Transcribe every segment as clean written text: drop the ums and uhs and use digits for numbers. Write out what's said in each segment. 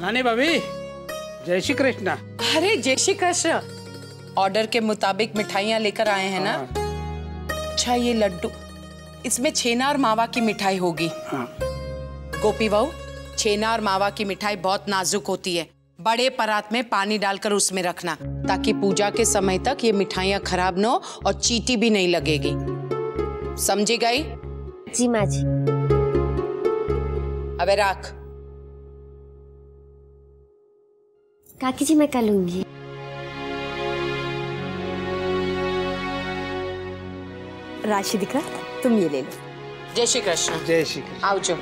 नानी भाभी, जय श्री कृष्ण। अरे जय श्री कृष्ण। ऑर्डर के मुताबिक मिठाइयाँ लेकर आए हैं ना? अच्छा ये लड्डू, इसमें छेना और मावा की मिठाई होगी। गोपी बहू, छेना और मावा की मिठाई बहुत नाजुक होती है। बड़े परात में पानी डालकर उसमें रखना, ताकि पूजा के समय तक ये मिठाइयाँ खराब न हो और चींटी भी नहीं लगेगी। समझी गई? जी माँ जी। अबे रख। काकी जी मैं कर लूंगी। राशिदिका, तुम ये ले लो। जय श्री कृष्ण। जय श्री कृष्ण। आओ जो।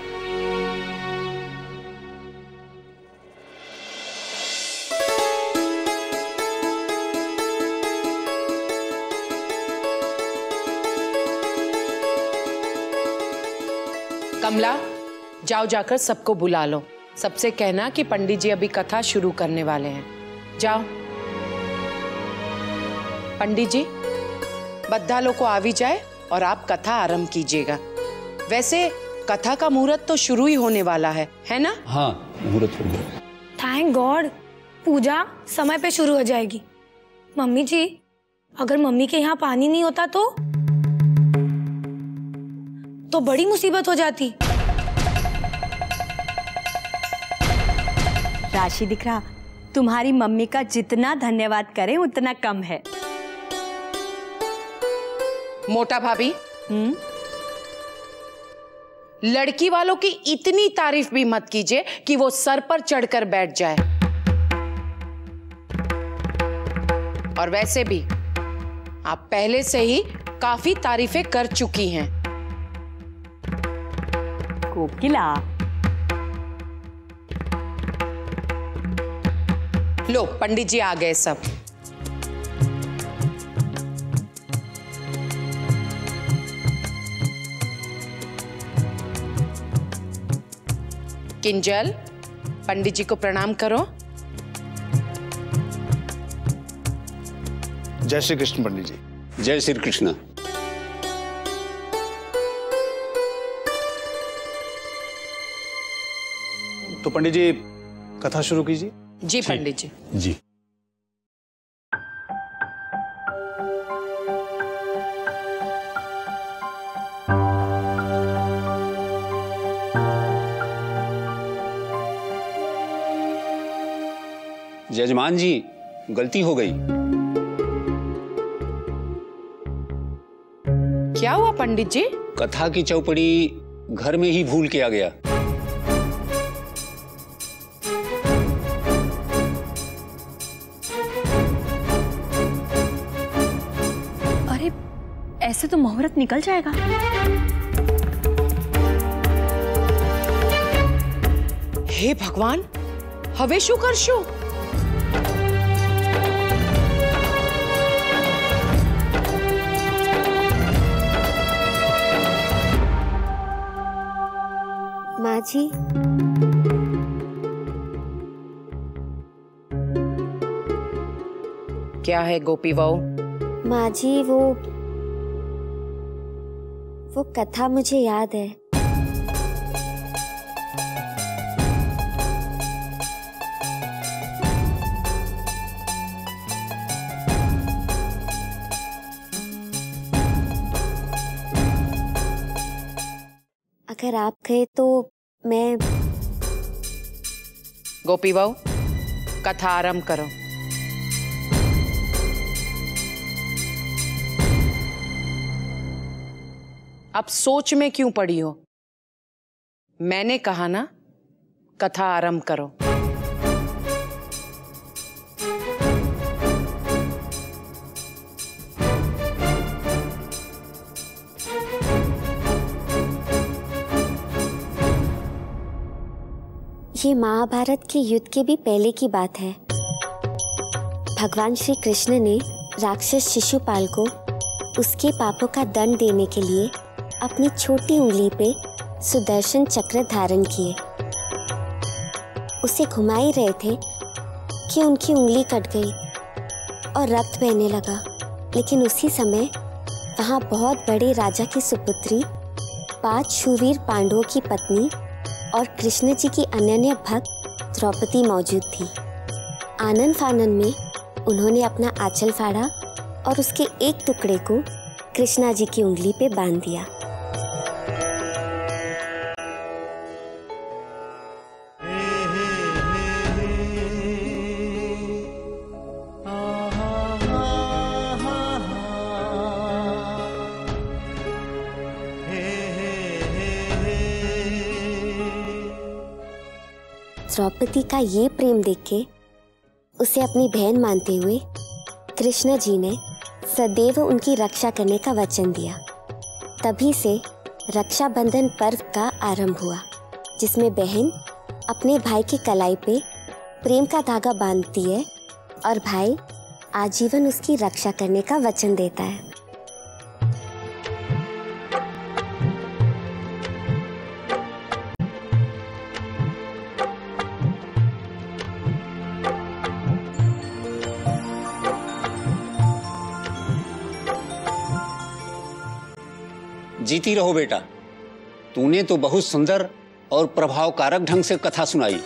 कमला, जाओ जाकर सबको बुला लो। सबसे कहना कि पंडित जी अभी कथा शुरू करने वाले हैं। जाओ। पंडित जी, बद्धा लोग को आवी जाए और आप कथा आरंभ कीजिएगा। वैसे कथा का मुहूर्त तो शुरू ही होने वाला है ना? हाँ, मुहूर्त हो गया। थैंक गॉड, पूजा समय पे शुरू हो जाएगी। मम्मी जी, अगर मम्मी के यहाँ पानी नहीं होता तो बड़ी मुसीबत हो जाती। राशिदिका, तुम्हारी मम्मी का जितना धन्यवाद करें उतना कम है। मोटा भाभी, लड़की वालों की इतनी तारीफ भी मत कीजिए कि वो सर पर चढ़कर बैठ जाए। और वैसे भी आप पहले से ही काफी तारीफें कर चुकी हैं। कोकिला, लो पंडित जी आ गए सब। किंजल, पंडित जी को प्रणाम करो। जय श्री कृष्ण पंडित जी। जय श्री कृष्ण। तो पंडित जी कथा शुरू कीजिए। जी पंडित जी। जी। जजमान जी, गलती हो गई। क्या हुआ पंडित जी? कथा की चौपड़ी घर में ही भूल के आ गया। अरे ऐसे तो मुहूर्त निकल जाएगा। हे भगवान, હવે શું કરશું? माँ जी, क्या है गोपी बहू? माँ जी वो कथा मुझे याद है। अगर आप कहे तो मैं। गोपी बहू, कथा आरंभ करो। अब सोच में क्यों पड़ी हो? मैंने कहा ना, कथा आरंभ करो। ये महाभारत के युद्ध के भी पहले की बात है। भगवान श्री कृष्ण ने राक्षस शिशुपाल को उसके पापों का दंड देने के लिए अपनी छोटी उंगली पे सुदर्शन चक्र धारण किए। उसे घुमा ही रहे थे कि उनकी उंगली कट गई और रक्त बहने लगा। लेकिन उसी समय वहाँ बहुत बड़े राजा की सुपुत्री, 5 शूरवीर पांडवों की पत्नी और कृष्ण जी की अनन्य भक्त द्रौपदी मौजूद थी। आनन फानन में उन्होंने अपना आंचल फाड़ा और उसके एक टुकड़े को कृष्णा जी की उंगली पे बांध दिया। द्रौपदी का ये प्रेम देख के उसे अपनी बहन मानते हुए कृष्ण जी ने सदैव उनकी रक्षा करने का वचन दिया। तभी से रक्षाबंधन पर्व का आरंभ हुआ, जिसमें बहन अपने भाई की कलाई पे प्रेम का धागा बांधती है और भाई आजीवन उसकी रक्षा करने का वचन देता है। जीती रहो बेटा, तूने तो बहुत सुंदर और प्रभावकारक ढंग से कथा सुनाई।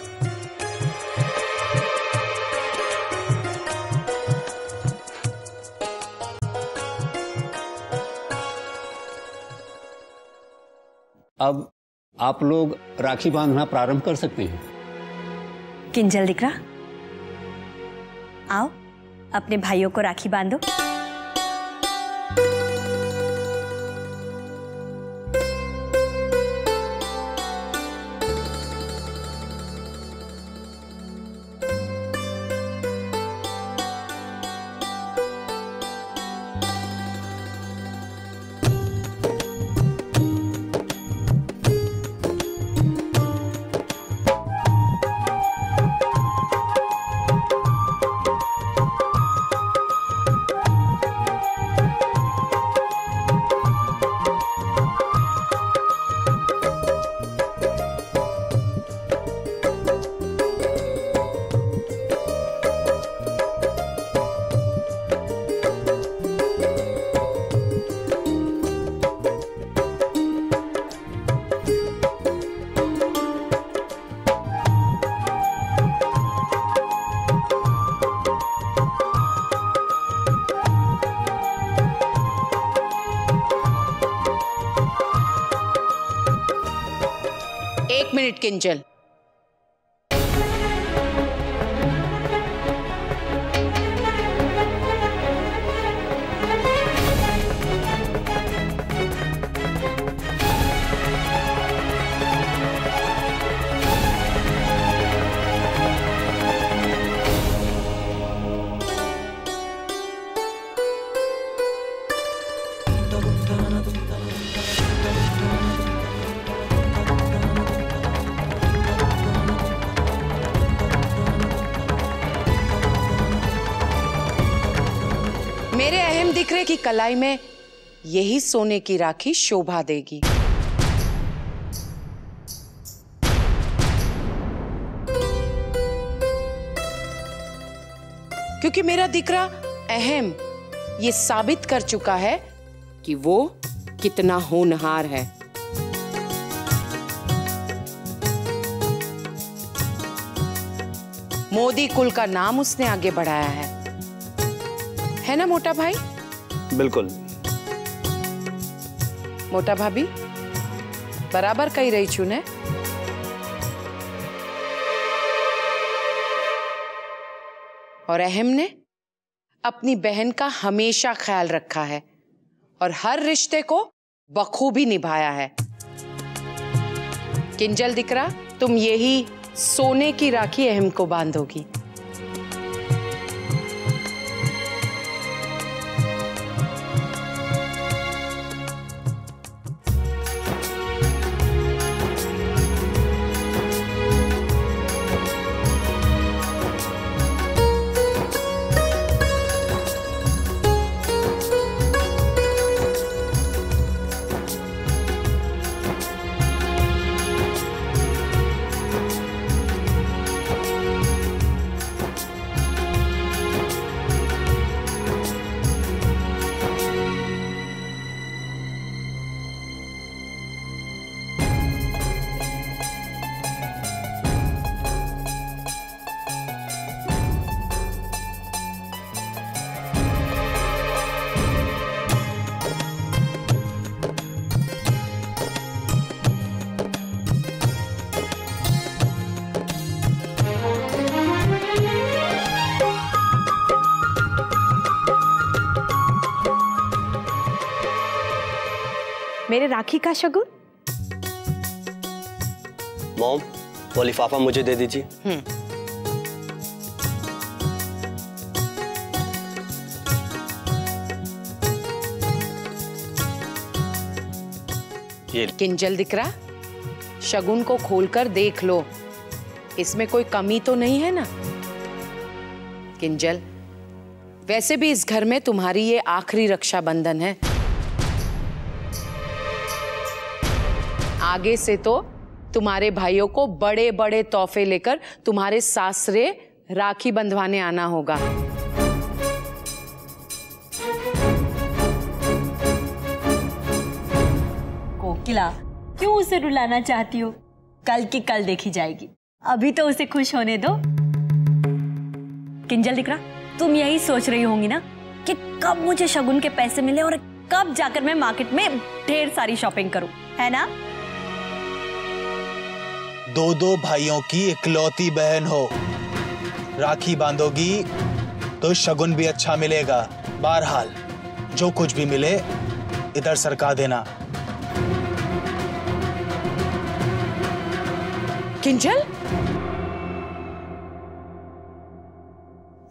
अब आप लोग राखी बांधना प्रारंभ कर सकते हैं। किंजल दिकरा, आओ अपने भाइयों को राखी बांधो। एक मिनट किंजल, मेरे अहम दिकरे की कलाई में यही सोने की राखी शोभा देगी। क्योंकि मेरा दिकरा अहम ये साबित कर चुका है कि वो कितना होनहार है। मोदी कुल का नाम उसने आगे बढ़ाया है ना मोटा भाई? बिल्कुल। मोटा भाभी बराबर कही रही छू ने? और अहम ने अपनी बहन का हमेशा ख्याल रखा है और हर रिश्ते को बखूबी निभाया है। किंजल दिकरा, तुम यही सोने की राखी अहम को बांधोगी। मेरे राखी का शगुन। मॉम, वो लिफाफा मुझे दे दीजिए। ये किंजल दिख रहा, शगुन को खोलकर देख लो, इसमें कोई कमी तो नहीं है ना। किंजल, वैसे भी इस घर में तुम्हारी ये आखिरी रक्षाबंधन है। आगे से तो तुम्हारे भाइयों को बड़े बड़े तोहफे लेकर तुम्हारे सासरे राखी बंधवाने आना होगा। कोकिला, क्यों उसे रुलाना चाहती हो? कल की कल देखी जाएगी, अभी तो उसे खुश होने दो। किंजल दिख रहा, तुम यही सोच रही होंगी ना कि कब मुझे शगुन के पैसे मिले और कब जाकर मैं मार्केट में ढेर सारी शॉपिंग करूं, है ना? दो भाइयों की इकलौती बहन हो, राखी बांधोगी तो शगुन भी अच्छा मिलेगा। बहरहाल जो कुछ भी मिले इधर सरका देना। किंजल,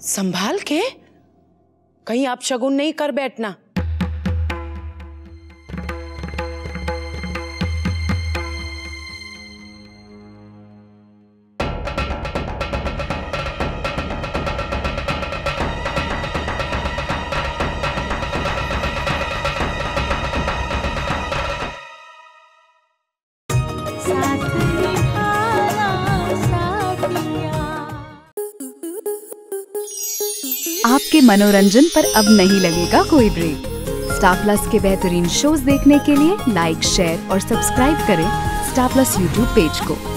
संभाल के, कहीं आप शगुन नहीं कर बैठना। आपके मनोरंजन पर अब नहीं लगेगा कोई ब्रेक। स्टार प्लस के बेहतरीन शोज देखने के लिए लाइक, शेयर और सब्सक्राइब करें स्टार प्लस यूट्यूब पेज को।